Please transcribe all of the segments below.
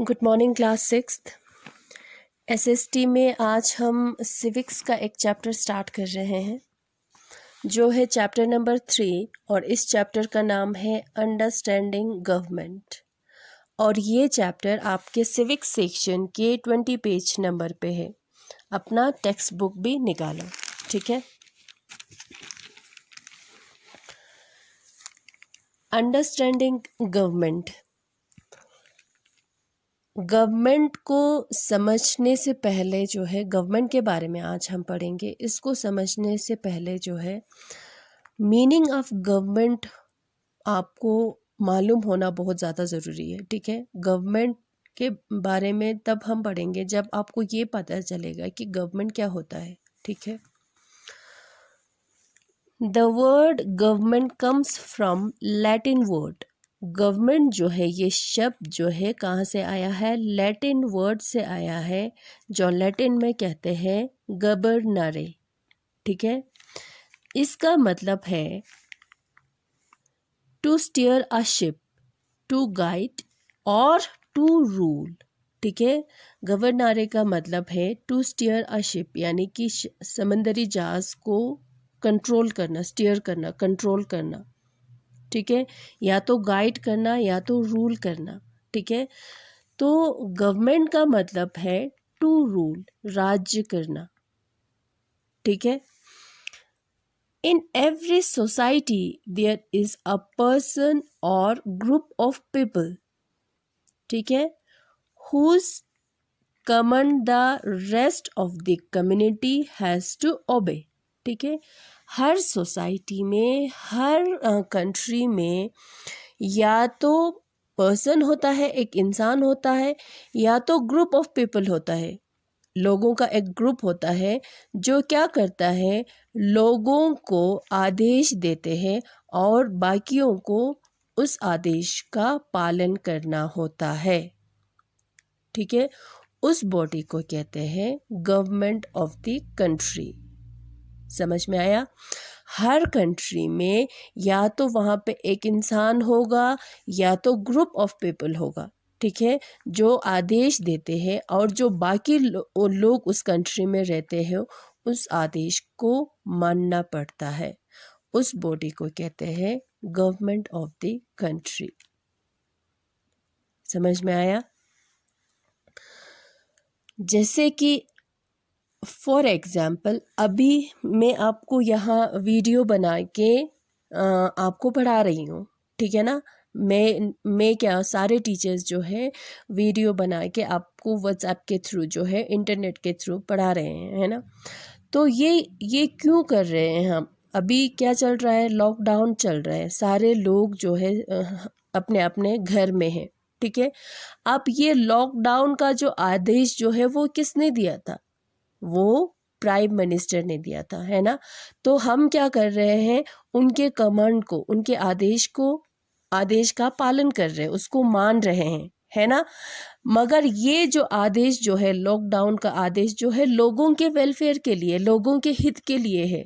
Good morning class sixth. SST में आज हम सिविक्स का एक चैप्टर स्टार्ट कर रहे हैं जो है चैप्टर नंबर 3 और इस चैप्टर का नाम है अंडरस्टैंडिंग गवर्नमेंट। और ये चैप्टर आपके सिविक्स सेक्शन के 20 पेज नंबर पे है। अपना टेक्स्ट बुक भी निकालो, ठीक है। Understanding government. गवर्नमेंट को समझने से पहले जो है गवर्नमेंट के बारे में आज हम पढ़ेंगे। इसको समझने से पहले जो है मीनिंग ऑफ गवर्नमेंट आपको मालूम होना बहुत ज़्यादा ज़रूरी है, ठीक है। गवर्नमेंट के बारे में तब हम पढ़ेंगे जब आपको ये पता चलेगा कि गवर्नमेंट क्या होता है, ठीक है। The word government comes from Latin word. Government जो है ये शब्द जो है कहाँ से आया है? लैटिन वर्ड से आया है, जो लैटिन में कहते हैं गवर्नरे, ठीक है। इसका मतलब है to steer a ship, to guide और टू रूल, ठीक है। गवर्नरे का मतलब है टू स्टीयर अ शिप, यानी कि समंदरी जहाज को कंट्रोल करना, स्टीयर करना, कंट्रोल करना, ठीक है। या तो गाइड करना या तो रूल करना, ठीक है। तो गवर्नमेंट का मतलब है टू रूल, राज्य करना, ठीक है। In every society there is a person और ग्रुप ऑफ पीपल, ठीक है, whose command the rest of the community has to obey, ठीक है। हर सोसाइटी में, हर कंट्री में या तो पर्सन होता है, एक इंसान होता है, या तो ग्रुप ऑफ पीपल होता है, लोगों का एक ग्रुप होता है जो क्या करता है, लोगों को आदेश देते हैं और बाकियों को उस आदेश का पालन करना होता है, ठीक है। उस बॉडी को कहते हैं गवर्नमेंट ऑफ द कंट्री। समझ में आया? हर कंट्री में या तो वहाँ पे एक इंसान होगा या तो ग्रुप ऑफ पीपल होगा, ठीक है, जो आदेश देते हैं और जो बाकी लोग उस कंट्री में रहते हैं उस आदेश को मानना पड़ता है। उस बॉडी को कहते हैं गवर्नमेंट ऑफ द कंट्री। समझ में आया? जैसे कि फॉर एग्ज़ाम्पल अभी मैं आपको यहाँ वीडियो बना के आपको पढ़ा रही हूँ, ठीक है ना। मैं क्या, सारे टीचर्स जो है वीडियो बना के आपको व्हाट्सएप के थ्रू जो है इंटरनेट के थ्रू पढ़ा रहे हैं, है ना। तो ये क्यों कर रहे हैं हम? अभी क्या चल रहा है? लॉकडाउन चल रहा है, सारे लोग जो है अपने अपने घर में हैं, ठीक है। अब ये लॉकडाउन का जो आदेश जो है वो किसने दिया था? वो प्राइम मिनिस्टर ने दिया था, है ना। तो हम क्या कर रहे हैं, उनके कमांड को, उनके आदेश का पालन कर रहे हैं, उसको मान रहे हैं, है ना। मगर ये जो आदेश जो है, लॉकडाउन का आदेश जो है, लोगों के वेलफेयर के लिए, लोगों के हित के लिए है।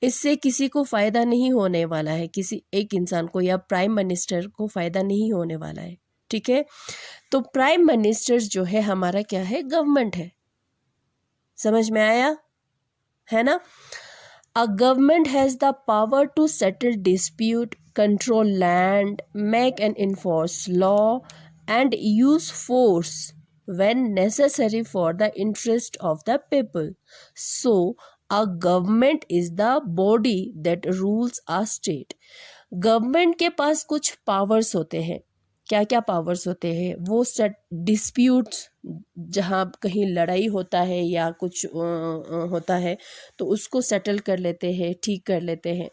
इससे किसी को फ़ायदा नहीं होने वाला है, किसी एक इंसान को या प्राइम मिनिस्टर को फ़ायदा नहीं होने वाला है, ठीक है। तो प्राइम मिनिस्टर जो है हमारा क्या है? गवर्नमेंट है। समझ में आया, है ना। A government has the power to settle dispute, control land, make and enforce law and use force when necessary for the interest of the people. So, a government is the body that rules a state. Government के पास कुछ powers होते हैं। क्या क्या powers होते हैं? वो set disputes, जहाँ कहीं लड़ाई होता है या कुछ होता है तो उसको सेटल कर लेते हैं, ठीक कर लेते हैं,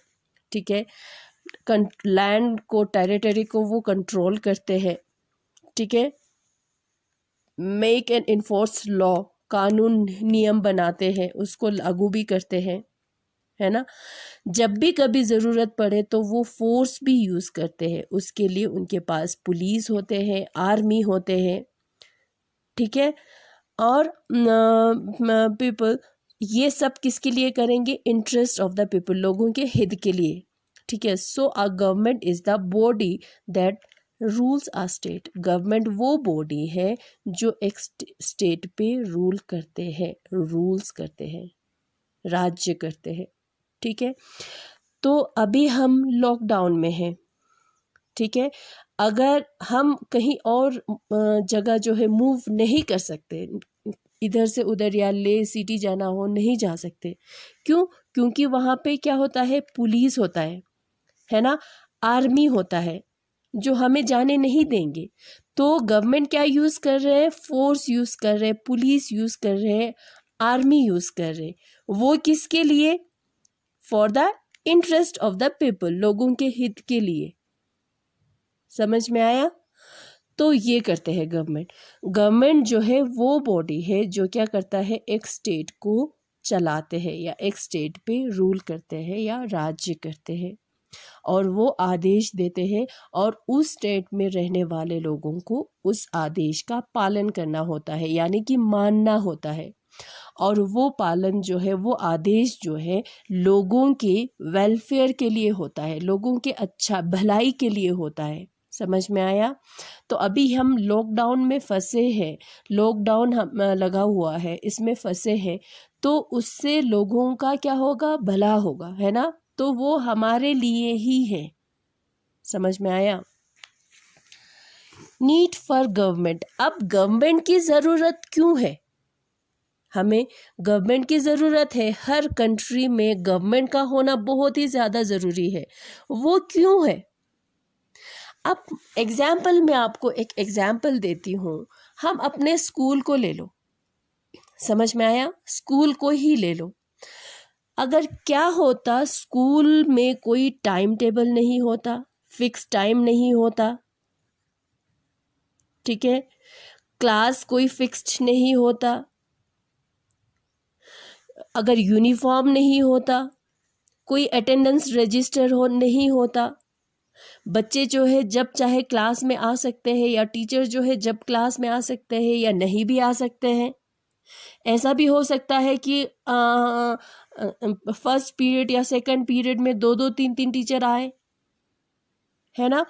ठीक है। लैंड को, टेरिटरी को वो कंट्रोल करते हैं, ठीक है। मेक एंड इन्फोर्स लॉ, कानून नियम बनाते हैं, उसको लागू भी करते हैं, है ना। जब भी कभी ज़रूरत पड़े तो वो फोर्स भी यूज़ करते हैं, उसके लिए उनके पास पुलिस होते हैं, आर्मी होते हैं, ठीक है। और पीपल, ये सब किसके लिए करेंगे? इंटरेस्ट ऑफ द पीपल, लोगों के हित के लिए, ठीक है। So a government is the body that rules our state, government वो बॉडी है जो एक स्टेट पे रूल करते हैं, रूल्स करते हैं, राज्य करते हैं। ठीक है, तो अभी हम लॉकडाउन में हैं। ठीक है, अगर हम कहीं और जगह जो है मूव नहीं कर सकते, इधर से उधर या ले सिटी जाना हो, नहीं जा सकते। क्यों? क्योंकि वहाँ पे क्या होता है, पुलिस होता है ना, आर्मी होता है जो हमें जाने नहीं देंगे। तो गवर्नमेंट क्या यूज़ कर रहे हैं, फोर्स यूज़ कर रहे हैं, पुलिस यूज़ कर रहे हैं, आर्मी यूज़ कर रहे हैं। वो किसके लिए? For the interest of the people, लोगों के हित के लिए। समझ में आया? तो ये करते हैं गवर्नमेंट। गवर्नमेंट जो है वो बॉडी है जो क्या करता है, एक स्टेट को चलाते हैं या एक स्टेट पे रूल करते हैं या राज्य करते हैं, और वो आदेश देते हैं और उस स्टेट में रहने वाले लोगों को उस आदेश का पालन करना होता है, यानी कि मानना होता है। और वो पालन जो है, वो आदेश जो है लोगों के वेलफेयर के लिए होता है, लोगों के अच्छा भलाई के लिए होता है। समझ में आया? तो अभी हम लॉकडाउन में फंसे हैं, लॉकडाउन हम लगा हुआ है, इसमें फंसे हैं, तो उससे लोगों का क्या होगा, भला होगा, है ना? तो वो हमारे लिए ही है। समझ में आया? नीड फॉर गवर्नमेंट, अब गवर्नमेंट की ज़रूरत क्यों है? हमें गवर्नमेंट की ज़रूरत है, हर कंट्री में गवर्नमेंट का होना बहुत ही ज़्यादा ज़रूरी है। वो क्यों है? अब एग्जाम्पल, मैं आपको एक एग्जाम्पल देती हूँ। हम अपने स्कूल को ले लो, समझ में आया? स्कूल को ही ले लो। अगर क्या होता, स्कूल में कोई टाइम टेबल नहीं होता, फिक्स टाइम नहीं होता, ठीक है, क्लास कोई फिक्स्ड नहीं होता, अगर यूनिफॉर्म नहीं होता, कोई अटेंडेंस रजिस्टर नहीं होता, बच्चे जो है जब चाहे क्लास में आ सकते हैं, या टीचर जो है जब क्लास में आ सकते हैं या नहीं भी आ सकते हैं। ऐसा भी हो सकता है कि फर्स्ट पीरियड या सेकंड पीरियड में 2-2 3-3 टीचर आए, है ना?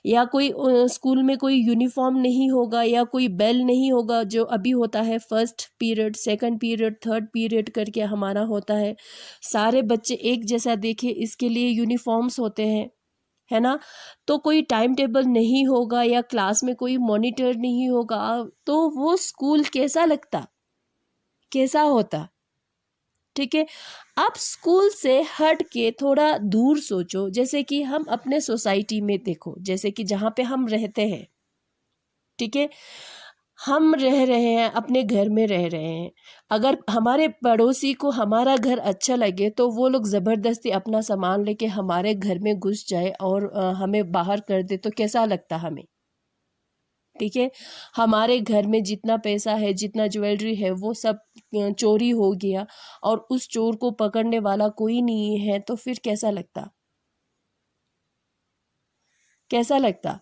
या कोई स्कूल में कोई यूनिफॉर्म नहीं होगा या कोई बेल नहीं होगा, जो अभी होता है first period, second period, third period करके हमारा होता है। सारे बच्चे एक जैसा देखे, इसके लिए यूनिफॉर्म्स होते हैं, है ना? तो कोई टाइम टेबल नहीं होगा या क्लास में कोई मॉनिटर नहीं होगा, तो वो स्कूल कैसा लगता, कैसा होता? ठीक है, आप स्कूल से हट के थोड़ा दूर सोचो, जैसे कि हम अपने सोसाइटी में देखो, जैसे कि जहाँ पे हम रहते हैं, ठीक है, हम रह रहे हैं, अपने घर में रह रहे हैं। अगर हमारे पड़ोसी को हमारा घर अच्छा लगे तो वो लोग ज़बरदस्ती अपना सामान लेके हमारे घर में घुस जाए और हमें बाहर कर दे, तो कैसा लगता हमें? ठीक है, हमारे घर में जितना पैसा है, जितना ज्वेलरी है, वो सब चोरी हो गया और उस चोर को पकड़ने वाला कोई नहीं है, तो फिर कैसा लगता, कैसा लगता?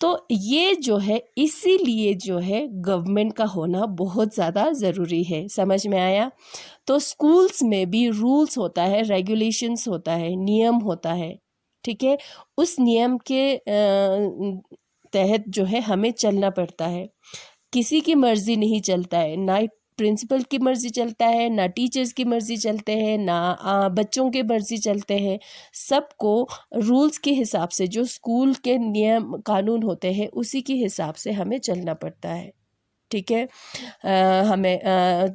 तो ये जो है, इसीलिए जो है गवर्नमेंट का होना बहुत ज़्यादा ज़रूरी है। समझ में आया? तो स्कूल्स में भी रूल्स होता है, रेगुलेशंस होता है, नियम होता है, ठीक है, उस नियम के तहत जो है हमें चलना पड़ता है। किसी की मर्ज़ी नहीं चलता है, ना प्रिंसिपल की मर्ज़ी चलता है, ना टीचर्स की मर्ज़ी चलते हैं, ना बच्चों के मर्ज़ी चलते हैं। सबको रूल्स के हिसाब से, जो स्कूल के नियम कानून होते हैं, उसी के हिसाब से हमें चलना पड़ता है। ठीक है, हमें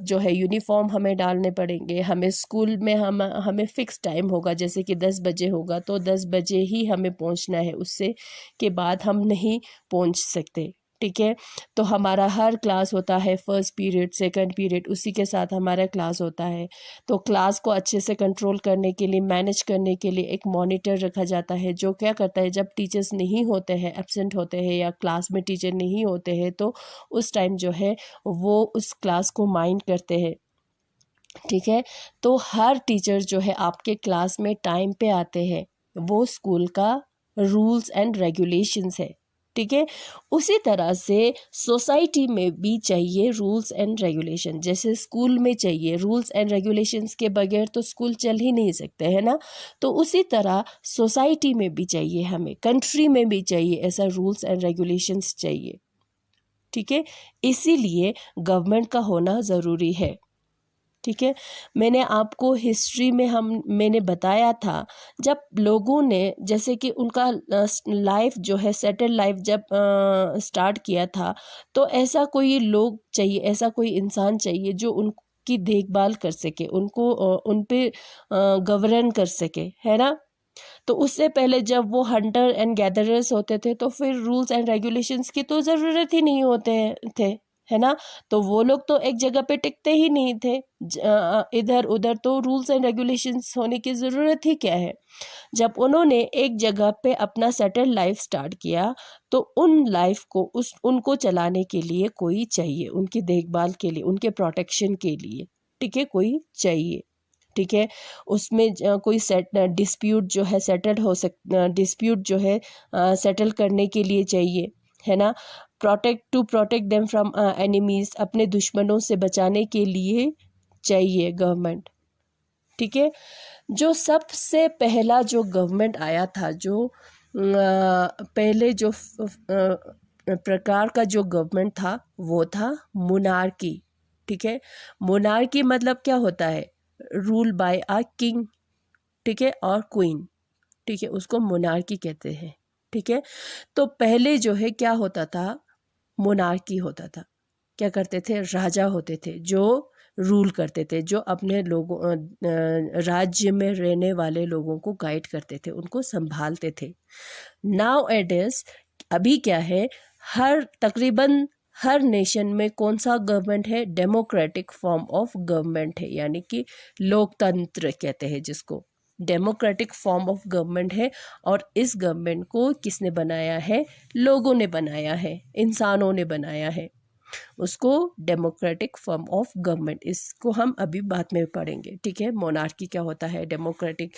जो है यूनिफॉर्म हमें डालने पड़ेंगे, हमें स्कूल में हमें फ़िक्स टाइम होगा, जैसे कि 10 बजे होगा तो 10 बजे ही हमें पहुंचना है, उससे के बाद हम नहीं पहुंच सकते। ठीक है, तो हमारा हर क्लास होता है, फर्स्ट पीरियड, सेकंड पीरियड, उसी के साथ हमारा क्लास होता है। तो क्लास को अच्छे से कंट्रोल करने के लिए, मैनेज करने के लिए एक मॉनिटर रखा जाता है, जो क्या करता है, जब टीचर्स नहीं होते हैं, एब्सेंट होते हैं या क्लास में टीचर नहीं होते हैं, तो उस टाइम जो है वो उस क्लास को माइंड करते हैं। ठीक है, तो हर टीचर जो है आपके क्लास में टाइम पे आते हैं, वो स्कूल का रूल्स एंड रेगुलेशंस है। ठीक है। उसी तरह से सोसाइटी में भी चाहिए रूल्स एंड रेगुलेशन। जैसे स्कूल में चाहिए रूल्स एंड रेगुलेशंस के बगैर तो स्कूल चल ही नहीं सकते, है ना। तो उसी तरह सोसाइटी में भी चाहिए, हमें कंट्री में भी चाहिए ऐसा रूल्स एंड रेगुलेशंस चाहिए, ठीक है। इसीलिए गवर्नमेंट का होना ज़रूरी है, ठीक है। मैंने आपको हिस्ट्री में मैंने बताया था, जब लोगों ने जैसे कि उनका लाइफ जो है सेटल लाइफ जब स्टार्ट किया था, तो ऐसा कोई लोग चाहिए, ऐसा कोई इंसान चाहिए जो उनकी देखभाल कर सके, उनको उन पे गवर्न कर सके, है ना। तो उससे पहले जब वो हंटर एंड गैदरर्स होते थे तो फिर रूल्स एंड रेगुलेशंस की तो ज़रूरत ही नहीं होते थे, है ना। तो वो लोग तो एक जगह पे टिकते ही नहीं थे, इधर उधर, तो रूल्स एंड रेगुलेशंस होने की ज़रूरत ही क्या है। जब उन्होंने एक जगह पे अपना सेटल लाइफ स्टार्ट किया तो उन लाइफ को उनको चलाने के लिए कोई चाहिए, उनकी देखभाल के लिए, उनके प्रोटेक्शन के लिए, ठीक है, कोई चाहिए, ठीक है। उसमें कोई डिस्प्यूट जो है सेटल हो डिस्प्यूट जो है सेटल करने के लिए चाहिए, है ना। प्रोटेक्ट देम फ्रॉम एनिमीज, अपने दुश्मनों से बचाने के लिए चाहिए गवर्नमेंट, ठीक है। जो सबसे पहला जो गवर्नमेंट आया था, जो पहले जो प्रकार का जो गवर्नमेंट था वो था मोनार्की, ठीक है। मोनार्की मतलब क्या होता है, रूल बाय अ किंग, ठीक है, और क्वीन, ठीक है, उसको मोनार्की कहते हैं, ठीक है। तो पहले जो है क्या होता था, मोनार्की होता था, क्या करते थे, राजा होते थे जो रूल करते थे, जो अपने लोगों राज्य में रहने वाले लोगों को गाइड करते थे, उनको संभालते थे। नाउ इट इज, अभी क्या है, तकरीबन हर नेशन में कौन सा गवर्नमेंट है, डेमोक्रेटिक फॉर्म ऑफ गवर्नमेंट है, यानी कि लोकतंत्र कहते हैं जिसको, डेमोक्रेटिक फॉर्म ऑफ गवर्नमेंट है। और इस गवर्नमेंट को किसने बनाया है, लोगों ने बनाया है, इंसानों ने बनाया है, उसको डेमोक्रेटिक फॉर्म ऑफ गवर्नमेंट, इसको हम अभी बाद में पढ़ेंगे, ठीक है। मोनार्की क्या होता है, डेमोक्रेटिक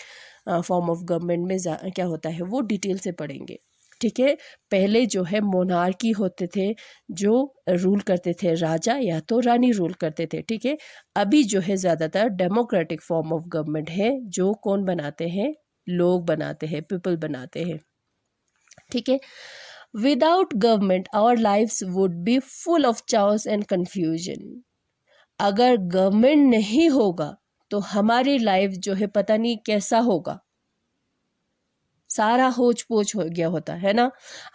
फॉर्म ऑफ गवर्नमेंट में क्या होता है, वो डिटेल से पढ़ेंगे, ठीक है। पहले जो है मोनार्की होते थे, जो रूल करते थे, राजा या तो रानी रूल करते थे, ठीक है। अभी जो है ज़्यादातर डेमोक्रेटिक फॉर्म ऑफ गवर्नमेंट है, जो कौन बनाते हैं, लोग बनाते हैं, पीपल बनाते हैं, ठीक है। Without government our lifes would be full of chaos and confusion। अगर गवर्नमेंट नहीं होगा तो हमारी लाइफ जो है पता नहीं कैसा होगा, सारा होच पोच हो गया होता है ना।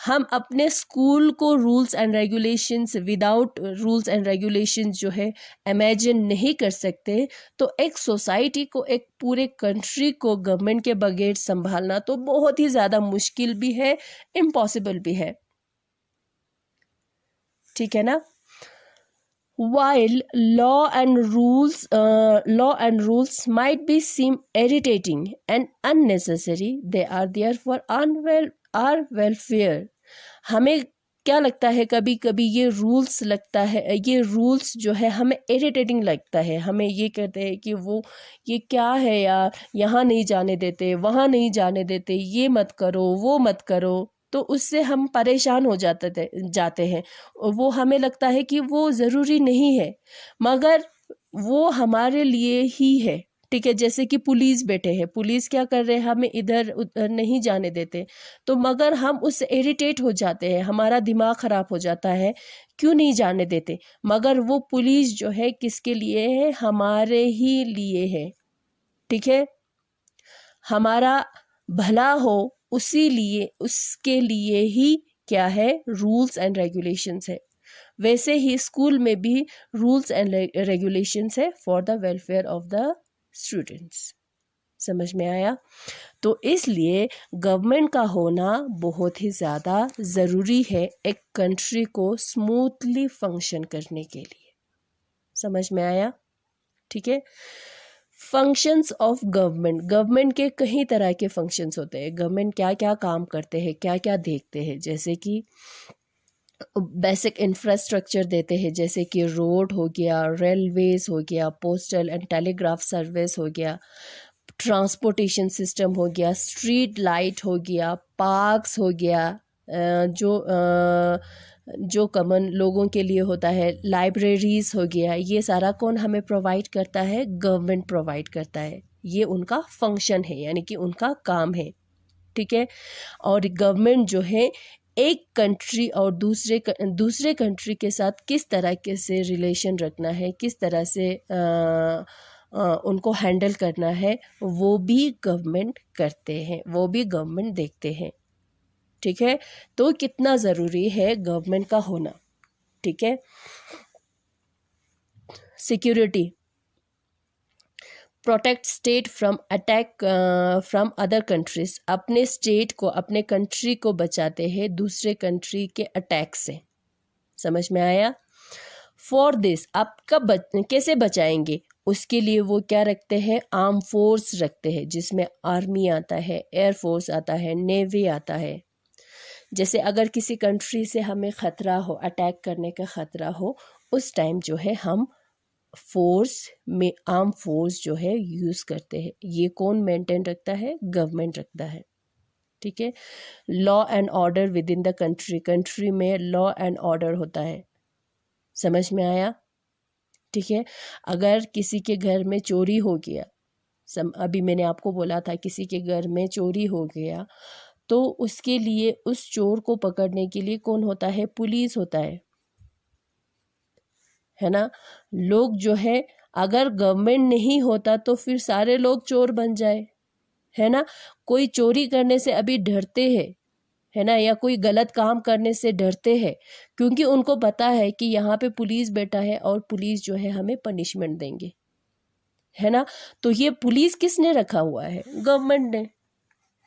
हम अपने स्कूल को rules and regulations, without rules and regulations जो है इमेजिन नहीं कर सकते, तो एक सोसाइटी को, एक पूरे कंट्री को गवर्नमेंट के बगैर संभालना तो बहुत ही ज़्यादा मुश्किल भी है, इम्पॉसिबल भी है, ठीक है ना। While law and rules might be seem irritating and unnecessary, they are there for our welfare। हमें क्या लगता है, कभी कभी ये रूल्स लगता है, ये रूल्स जो है हमें इरिटेटिंग लगता है, हमें ये कहते हैं कि वो ये क्या है यार, यहाँ नहीं जाने देते, वहाँ नहीं जाने देते, ये मत करो, वो मत करो, तो उससे हम परेशान हो जाते हैं। वो हमें लगता है कि वो ज़रूरी नहीं है, मगर वो हमारे लिए ही है, ठीक है। जैसे कि पुलिस बैठे हैं, पुलिस क्या कर रहे हैं, हमें इधर उधर नहीं जाने देते, तो मगर हम उससे इरिटेट हो जाते हैं, हमारा दिमाग ख़राब हो जाता है, क्यों नहीं जाने देते, मगर वो पुलिस जो है किसके लिए है, हमारे ही लिए है, ठीक है। हमारा भला हो उसके लिए ही क्या है, रूल्स एंड रेगुलेशंस है। वैसे ही स्कूल में भी रूल्स एंड रेगुलेशंस है for the welfare of the students. समझ में आया। तो इसलिए गवर्नमेंट का होना बहुत ही ज़्यादा ज़रूरी है एक कंट्री को स्मूथली फंक्शन करने के लिए। समझ में आया, ठीक है। फंक्शंस ऑफ गवर्नमेंट, गवर्नमेंट के कई तरह के फंक्शंस होते हैं, गवर्नमेंट क्या क्या काम करते हैं, क्या क्या देखते हैं, जैसे कि बेसिक इंफ्रास्ट्रक्चर देते हैं, जैसे कि रोड हो गया, रेलवेज हो गया, पोस्टल एंड टेलीग्राफ सर्विस हो गया, ट्रांसपोर्टेशन सिस्टम हो गया, स्ट्रीट लाइट हो गया, पार्क्स हो गया, जो कॉमन लोगों के लिए होता है, लाइब्रेरीज हो गया, ये सारा कौन हमें प्रोवाइड करता है? गवर्नमेंट प्रोवाइड करता है। ये उनका फंक्शन है, यानी कि उनका काम है, ठीक है। और गवर्नमेंट जो है एक कंट्री और दूसरे कंट्री के साथ किस तरह के से रिलेशन रखना है, किस तरह से उनको हैंडल करना है, वो भी गवर्नमेंट करते हैं, वो भी गवर्नमेंट देखते हैं, ठीक है। तो कितना ज़रूरी है गवर्नमेंट का होना, ठीक है। Security, protect state from attack from other countries, अपने स्टेट को, अपने कंट्री को बचाते हैं दूसरे कंट्री के अटैक से। समझ में आया? फॉर दिस, आप कैसे बचाएंगे? उसके लिए वो क्या रखते हैं? आर्म फोर्स रखते हैं, जिसमें आर्मी आता है, एयर फोर्स आता है, नेवी आता है। जैसे अगर किसी कंट्री से हमें ख़तरा हो, अटैक करने का ख़तरा हो, उस टाइम जो है हम फोर्स में आर्म फोर्स जो है यूज़ करते हैं। ये कौन मेंटेन रखता है? गवर्नमेंट रखता है, ठीक है। Law and order with in the country, country में लॉ एंड ऑर्डर होता है। समझ में आया? ठीक है। अगर किसी के घर में चोरी हो गया, अभी मैंने आपको बोला था किसी के घर में चोरी हो गया, तो उसके लिए, उस चोर को पकड़ने के लिए कौन होता है? पुलिस होता है ना। लोग जो है, अगर गवर्नमेंट नहीं होता तो फिर सारे लोग चोर बन जाए, है ना। कोई चोरी करने से अभी डरते हैं, है ना, या कोई गलत काम करने से डरते हैं, क्योंकि उनको पता है कि यहाँ पे पुलिस बैठा है और पुलिस जो है हमें पनिशमेंट देंगे, है ना। तो ये पुलिस किसने रखा हुआ है? गवर्नमेंट ने,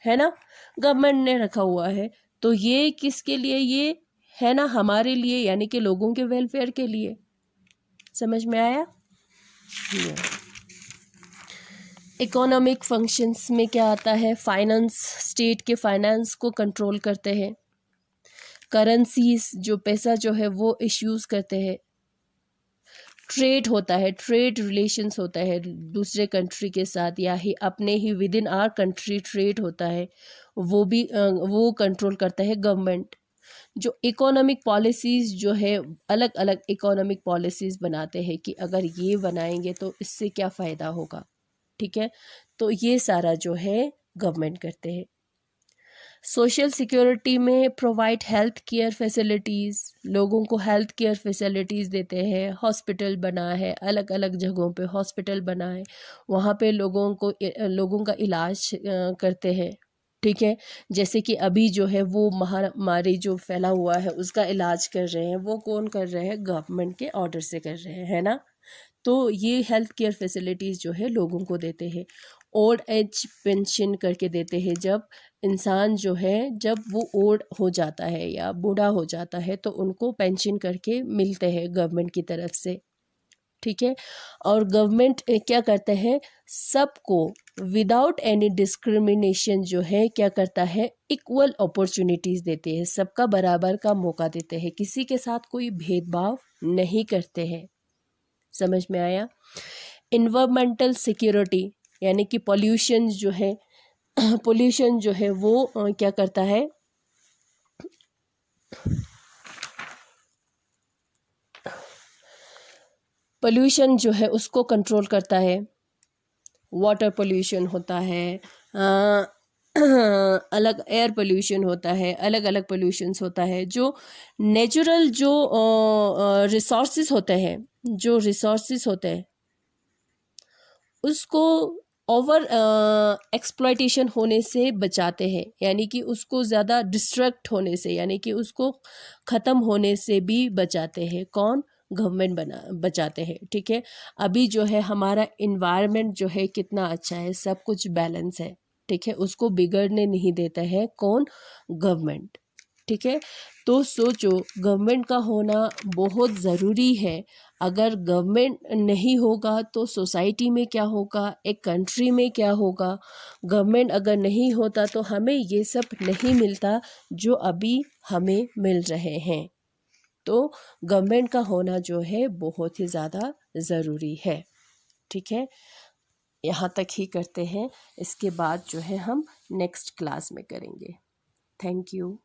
है ना, गवर्नमेंट ने रखा हुआ है। तो ये किसके लिए? ये है ना हमारे लिए, यानी कि लोगों के वेलफेयर के लिए। समझ में आया? इकोनॉमिक फंक्शंस में क्या आता है? फाइनेंस, स्टेट के फाइनेंस को कंट्रोल करते हैं। करेंसीज, जो पैसा जो है वो इश्यूज करते हैं। ट्रेड होता है, ट्रेड रिलेशंस होता है दूसरे कंट्री के साथ, या ही अपने ही within our country trade होता है, वो भी वो कंट्रोल करता है गवर्नमेंट। जो इकोनॉमिक पॉलिसीज़ जो है, अलग अलग इकोनॉमिक पॉलिसीज़ बनाते हैं कि अगर ये बनाएंगे तो इससे क्या फ़ायदा होगा, ठीक है। तो ये सारा जो है गवर्नमेंट करते हैं। सोशल सिक्योरिटी में प्रोवाइड हेल्थ केयर फैसिलिटीज़, लोगों को हेल्थ केयर फैसिलिटीज़ देते हैं। हॉस्पिटल बना है, अलग अलग जगहों पे हॉस्पिटल बना है, वहाँ पे लोगों का इलाज करते हैं, ठीक है। जैसे कि अभी जो है वो महामारी जो फैला हुआ है उसका इलाज कर रहे हैं, वो कौन कर रहे हैं? गवर्नमेंट के ऑर्डर से कर रहे हैं, है ना। तो ये हेल्थ केयर फैसिलिटीज़ जो है लोगों को देते हैं। ओल्ड एज पेंशन करके देते हैं, जब इंसान जो है, जब वो ओल्ड हो जाता है या बूढ़ा हो जाता है तो उनको पेंशन करके मिलते हैं गवर्नमेंट की तरफ से, ठीक है। और गवर्नमेंट क्या करते हैं? सबको विदाउट एनी डिस्क्रिमिनेशन जो है क्या करता है? इक्वल अपॉर्चुनिटीज़ देते हैं, सबका बराबर का मौका देते हैं, किसी के साथ कोई भेदभाव नहीं करते हैं। समझ में आया? इन्वायरमेंटल सिक्योरिटी, यानी कि पॉल्यूशन जो है पोल्यूशन जो है वो क्या करता है? पोल्यूशन जो है उसको कंट्रोल करता है। वाटर पोल्यूशन होता है, अलग एयर पोल्यूशन होता है, अलग अलग पोल्यूशंस होता है। जो नेचुरल जो रिसोर्सेज होते हैं उसको ओवर एक्सप्लॉयटेशन होने से बचाते हैं, यानी कि उसको ज़्यादा डिस्ट्रक्ट होने से, यानी कि उसको ख़त्म होने से भी बचाते हैं। कौन? गवर्नमेंट बचाते हैं, ठीक है। अभी जो है हमारा इन्वायरमेंट जो है कितना अच्छा है, सब कुछ बैलेंस है, ठीक है, उसको बिगड़ने नहीं देता है। कौन? गवर्नमेंट, ठीक है। तो सोचो, गवर्नमेंट का होना बहुत ज़रूरी है। अगर गवर्नमेंट नहीं होगा तो सोसाइटी में क्या होगा, एक कंट्री में क्या होगा। गवर्नमेंट अगर नहीं होता तो हमें ये सब नहीं मिलता जो अभी हमें मिल रहे हैं। तो गवर्नमेंट का होना जो है बहुत ही ज़्यादा ज़रूरी है, ठीक है। यहाँ तक ही करते हैं, इसके बाद जो है हम नेक्स्ट क्लास में करेंगे। Thank you.